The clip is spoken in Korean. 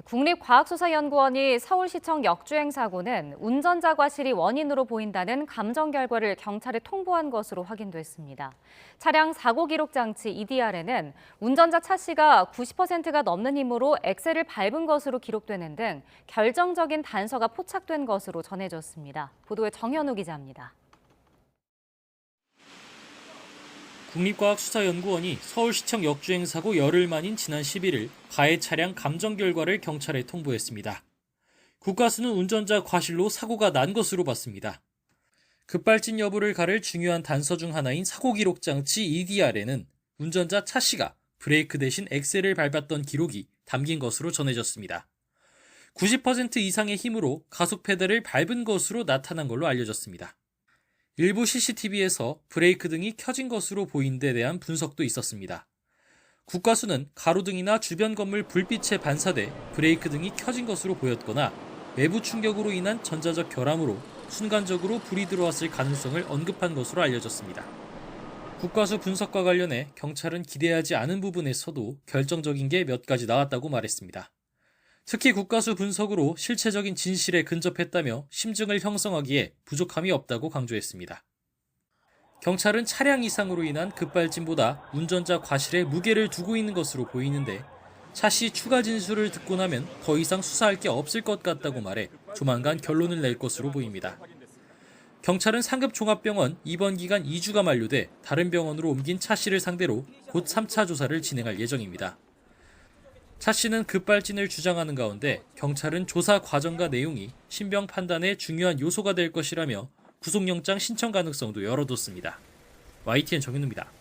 국립과학수사연구원이 서울시청 역주행 사고는 운전자 과실이 원인으로 보인다는 감정 결과를 경찰에 통보한 것으로 확인됐습니다. 차량 사고 기록 장치 EDR에는 운전자 차 씨가 90%가 넘는 힘으로 엑셀을 밟은 것으로 기록되는 등 결정적인 단서가 포착된 것으로 전해졌습니다. 보도에 정현우 기자입니다. 국립과학수사연구원이 서울시청 역주행 사고 열흘 만인 지난 11일 가해 차량 감정 결과를 경찰에 통보했습니다. 국과수는 운전자 과실로 사고가 난 것으로 봤습니다. 급발진 여부를 가를 중요한 단서 중 하나인 사고 기록 장치 EDR에는 운전자 차 씨가 브레이크 대신 엑셀을 밟았던 기록이 담긴 것으로 전해졌습니다. 90% 이상의 힘으로 가속 페달을 밟은 것으로 나타난 걸로 알려졌습니다. 일부 CCTV에서 브레이크 등이 켜진 것으로 보인 데 대한 분석도 있었습니다. 국과수는 가로등이나 주변 건물 불빛에 반사돼 브레이크 등이 켜진 것으로 보였거나 외부 충격으로 인한 전자적 결함으로 순간적으로 불이 들어왔을 가능성을 언급한 것으로 알려졌습니다. 국과수 분석과 관련해 경찰은 기대하지 않은 부분에서도 결정적인 게 몇 가지 나왔다고 말했습니다. 특히 국과수 분석으로 실체적인 진실에 근접했다며 심증을 형성하기에 부족함이 없다고 강조했습니다. 경찰은 차량 이상으로 인한 급발진보다 운전자 과실에 무게를 두고 있는 것으로 보이는데 차씨 추가 진술을 듣고 나면 더 이상 수사할 게 없을 것 같다고 말해 조만간 결론을 낼 것으로 보입니다. 경찰은 상급종합병원 입원 기간 2주가 만료돼 다른 병원으로 옮긴 차씨를 상대로 곧 3차 조사를 진행할 예정입니다. 차 씨는 급발진을 주장하는 가운데 경찰은 조사 과정과 내용이 신병 판단에 중요한 요소가 될 것이라며 구속영장 신청 가능성도 열어뒀습니다. YTN 정현우입니다.